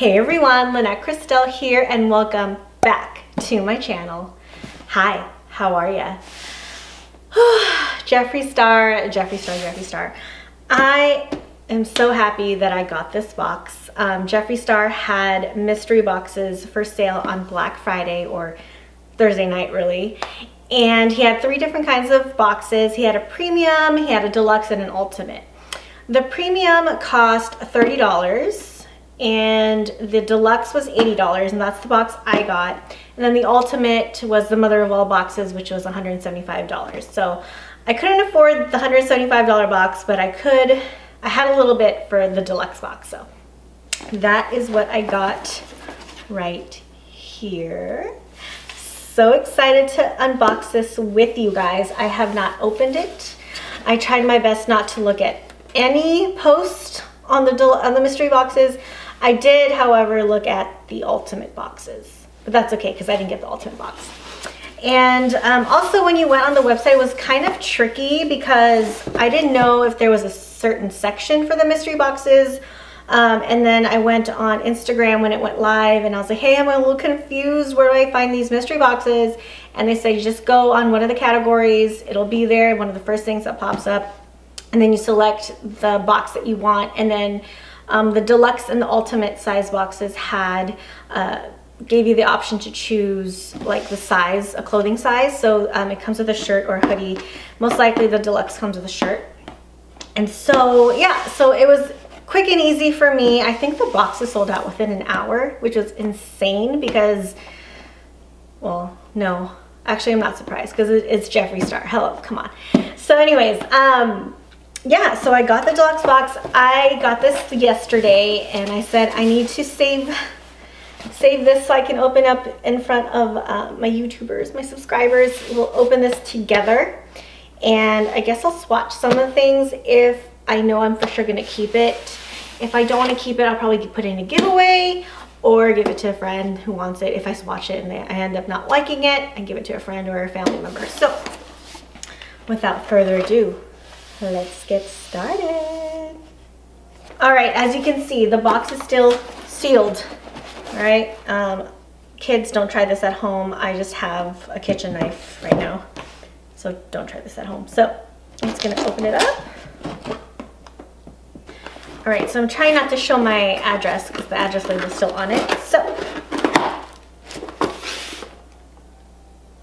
Hey everyone, Lannetkrystle here and welcome back to my channel. Hi, how are ya? Jeffree Star. I am so happy that I got this box. Jeffree Star had mystery boxes for sale on Black Friday or Thursday night really. And he had 3 different kinds of boxes. He had a premium, he had a deluxe, and an ultimate. The premium cost $30 and the deluxe was $80, and that's the box I got. And then the ultimate was the mother of all boxes, which was $175. So I couldn't afford the $175 box, but I had a little bit for the deluxe box. So that is what I got right here. So excited to unbox this with you guys. I have not opened it. I tried my best not to look at any post on the mystery boxes. I did, however, look at the ultimate boxes, but that's okay because I didn't get the ultimate box. And also when you went on the website, it was kind of tricky because I didn't know if there was a certain section for the mystery boxes. And then I went on Instagram when it went live and I was like, hey, I'm a little confused. Where do I find these mystery boxes? And they said, you just go on one of the categories. It'll be there, one of the first things that pops up. And then you select the box that you want. And then the deluxe and the ultimate size boxes gave you the option to choose like the size, a clothing size. So it comes with a shirt or a hoodie. Most likely the deluxe comes with a shirt. And so, yeah, so it was quick and easy for me. I think the boxes sold out within an hour, which was insane because, well, no, actually I'm not surprised because it's Jeffree Star. Hello, come on. So anyways, yeah, so I got the deluxe box. I got this yesterday and I said I need to save this so I can open up in front of my YouTubers, my subscribers. We'll open this together and I guess I'll swatch some of the things if I know I'm for sure gonna keep it. If I don't want to keep it, I'll probably put it in a giveaway or give it to a friend who wants it. If I swatch it and I end up not liking it, I give it to a friend or a family member. So without further ado, let's get started. All right, as you can see, the box is still sealed. All right, kids, don't try this at home. I just have a kitchen knife right now, so don't try this at home. So I'm just gonna open it up. All right, so I'm trying not to show my address because the address label is still on it. So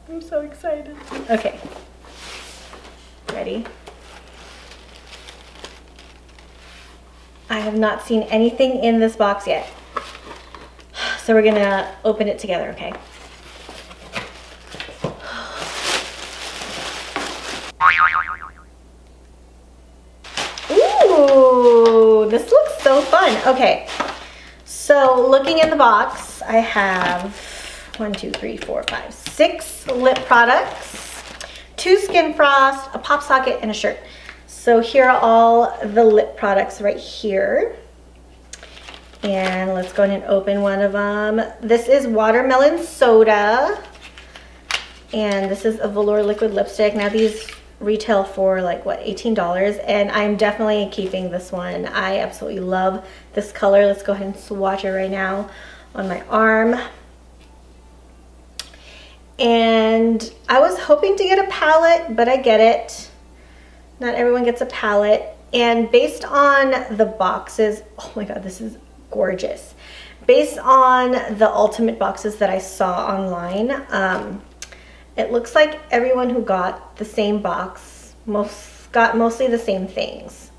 I'm so excited. Okay, ready? I have not seen anything in this box yet. So we're gonna open it together, okay? Ooh, this looks so fun. Okay, so looking in the box, I have 6 lip products, 2 Skin Frost, a pop socket, and a shirt. So here are all the lip products right here. And let's go ahead and open one of them. This is Watermelon Soda. And this is a velour liquid lipstick. Now these retail for like, what, $18? And I'm definitely keeping this one. I absolutely love this color. Let's go ahead and swatch it right now on my arm. And I was hoping to get a palette, but I get it. Not everyone gets a palette. And based on the boxes, oh my God, this is gorgeous. Based on the ultimate boxes that I saw online, it looks like everyone who got the same box got mostly the same things.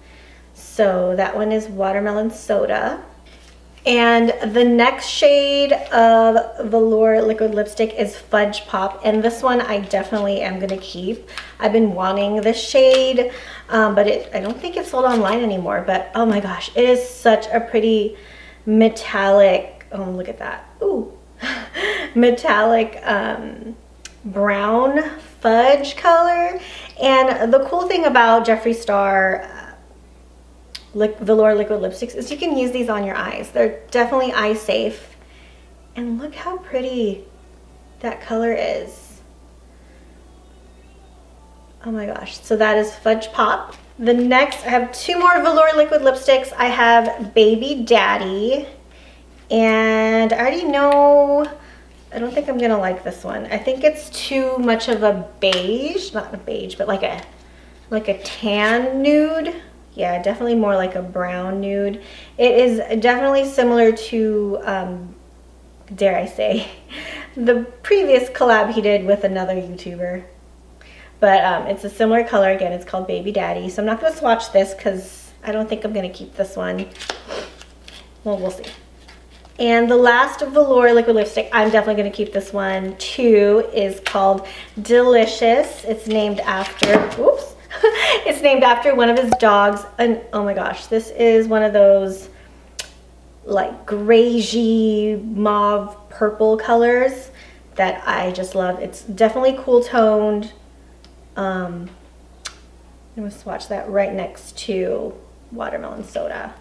So that one is Watermelon Soda. And the next shade of velour liquid lipstick is Fudge Pop, and this one I definitely am gonna keep. I've been wanting this shade, but I don't think it's sold online anymore, but oh my gosh, it is such a pretty metallic, oh look at that, ooh, metallic brown fudge color. And the cool thing about Jeffree Star velour liquid lipsticks is you can use these on your eyes. They're definitely eye safe. And look how pretty that color is. Oh my gosh. So that is Fudge Pop. The next, I have 2 more velour liquid lipsticks. I have Baby Daddy And I already know, I don't think I'm gonna like this one. I think it's too much of a beige, not a beige, but like a tan nude. Yeah, definitely more like a brown nude. It is definitely similar to, dare I say, the previous collab he did with another YouTuber. But it's a similar color. Again, it's called Baby Daddy. So I'm not gonna swatch this because I don't think I'm gonna keep this one. Well, we'll see. And the last velour liquid lipstick, I'm definitely gonna keep this one too, is called Delicious. It's named after, oops. It's named after one of his dogs. And oh my gosh, this is one of those like grayish mauve purple colors that I just love. It's definitely cool toned. I'm gonna swatch that right next to Watermelon Soda.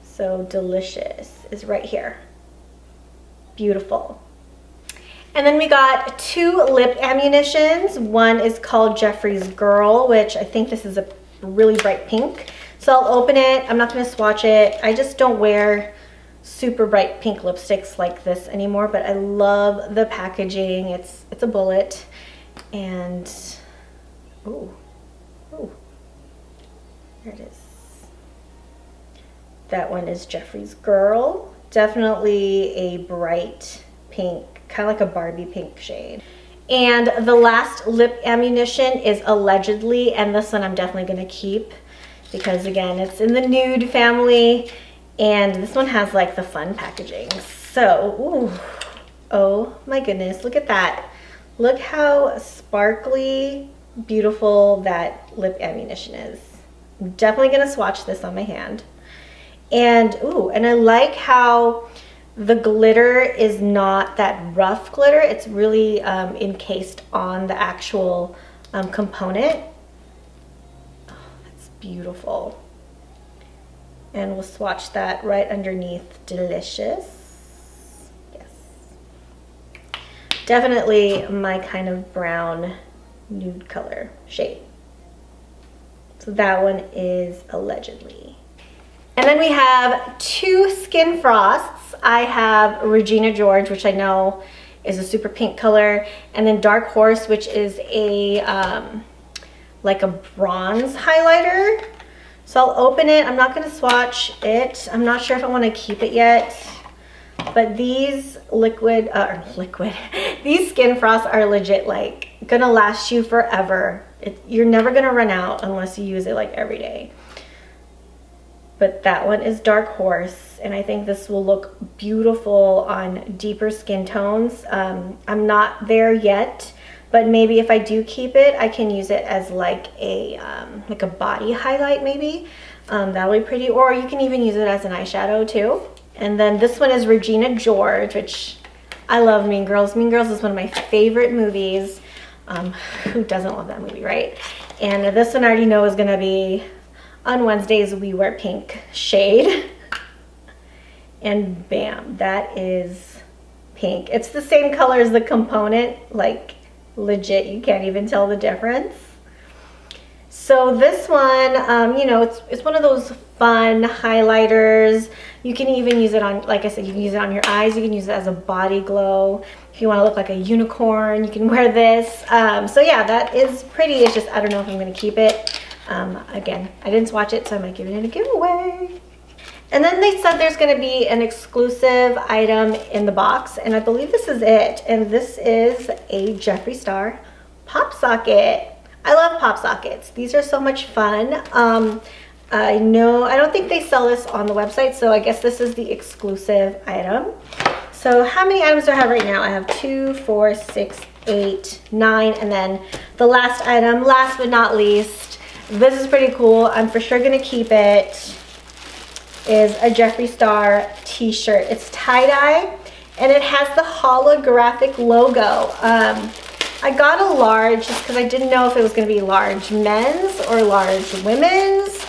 So Delicious is right here. Beautiful. And then we got 2 lip ammunitions. One is called Jeffree's Girl, which I think this is a really bright pink. So I'll open it. I'm not gonna swatch it. I just don't wear super bright pink lipsticks like this anymore, but I love the packaging. It's a bullet. And, ooh, there it is. That one is Jeffree's Girl. Definitely a bright pink, kind of like a Barbie pink shade. And the last lip ammunition is Allegedly, and this one I'm definitely gonna keep because again, it's in the nude family, and this one has like the fun packaging. So, ooh, oh my goodness, look at that. Look how sparkly, beautiful that lip ammunition is. I'm definitely gonna swatch this on my hand. And ooh, and I like how the glitter is not that rough glitter. It's really encased on the actual component. Oh, that's beautiful. And we'll swatch that right underneath Delicious. Yes. Definitely my kind of brown nude color shade. So that one is Allegedly. And then we have 2 Skin Frosts. I have Regina George, which I know is a super pink color, and then Dark Horse, which is a like a bronze highlighter. So I'll open it. I'm not gonna swatch it. I'm not sure if I wanna keep it yet, but these these Skin Frosts are legit like gonna last you forever. You're never gonna run out unless you use it like every day. But that one is Dark Horse, and I think this will look beautiful on deeper skin tones. I'm not there yet, but maybe if I do keep it, I can use it as like a body highlight maybe. That'll be pretty, or you can even use it as an eyeshadow too. And then this one is Regina George, which I love Mean Girls. Mean Girls is one of my favorite movies. Who doesn't love that movie, right? And this one I already know is gonna be On Wednesdays We Wear Pink shade. And bam, that is pink. It's the same color as the component, like legit, you can't even tell the difference. So this one, you know, it's one of those fun highlighters. You can even use it on, like I said, you can use it on your eyes. You can use it as a body glow. If you want to look like a unicorn, you can wear this. So yeah, that is pretty. It's just, I don't know if I'm going to keep it. Again, I didn't swatch it, so I might give it a giveaway. And then they said there's going to be an exclusive item in the box, and I believe this is it. And this is a Jeffree Star pop socket. I love pop sockets. These are so much fun. I don't think they sell this on the website, so I guess this is the exclusive item. So how many items do I have right now? I have 2, 4, 6, 8, 9, and then the last item, last but not least, this is pretty cool. I'm for sure gonna keep it, is a Jeffree Star t-shirt. It's tie-dye, and it has the holographic logo. I got a large just because I didn't know if it was gonna be large men's or large women's,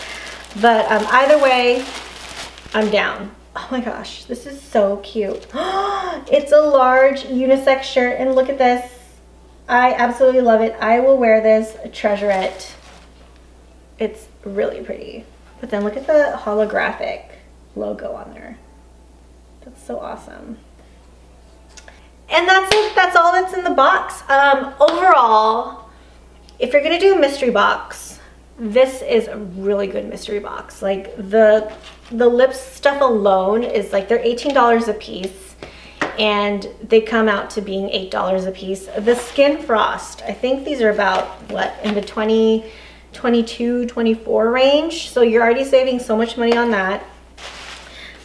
but either way, I'm down. Oh my gosh, this is so cute. It's a large unisex shirt, and look at this. I absolutely love it. I will wear this, treasure it. It's really pretty. But then look at the holographic logo on there. That's so awesome. And that's it. That's all that's in the box. Overall, if you're gonna do a mystery box, this is a really good mystery box. Like the lip stuff alone is like, they're $18 a piece, and they come out to being $8 a piece. The Skin Frost, I think these are about, what, in the 22, 24 range. So you're already saving so much money on that.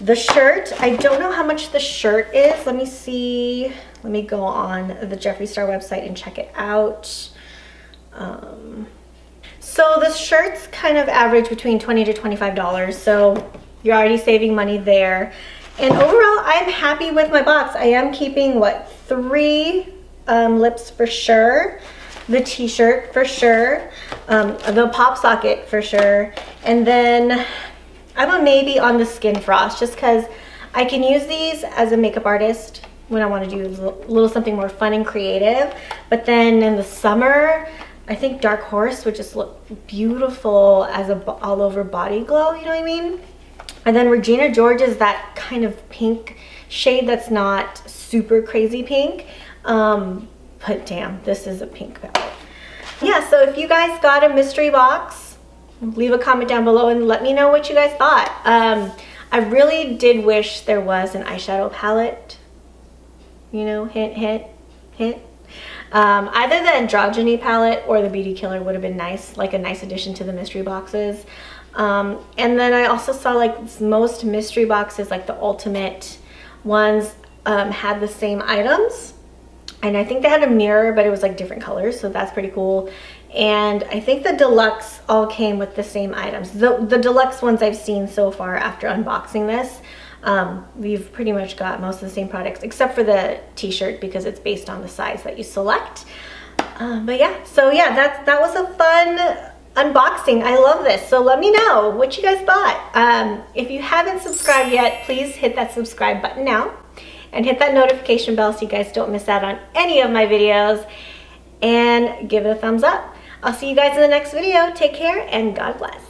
The shirt, I don't know how much the shirt is. Let me see. Let me go on the Jeffree Star website and check it out. So the shirts kind of average between $20 to $25. So you're already saving money there. And overall, I'm happy with my box. I am keeping, what, 3 lips for sure. The t-shirt for sure. The pop socket for sure. And then I'm a maybe on the Skin Frost, just because I can use these as a makeup artist when I want to do a little something more fun and creative. But then in the summer, I think Dark Horse would just look beautiful as a all over body glow, you know what I mean? And then Regina George is that kind of pink shade that's not super crazy pink. But damn, this is a pink palette. Yeah, so if you guys got a mystery box, leave a comment down below and let me know what you guys thought. I really did wish there was an eyeshadow palette. You know, hint, hint, hint. Either the Androgyny palette or the Beauty Killer would have been nice, like a nice addition to the mystery boxes. And then I also saw like most mystery boxes, like the ultimate ones, had the same items. And I think they had a mirror, but it was like different colors, so that's pretty cool. And I think the Deluxe all came with the same items. The Deluxe ones I've seen so far after unboxing this, we've pretty much got most of the same products, except for the t-shirt, because it's based on the size that you select. But yeah, so yeah, that was a fun unboxing. I love this. So let me know what you guys thought. If you haven't subscribed yet, please hit that subscribe button now and hit that notification bell so you guys don't miss out on any of my videos, and give it a thumbs up. I'll see you guys in the next video. Take care and God bless.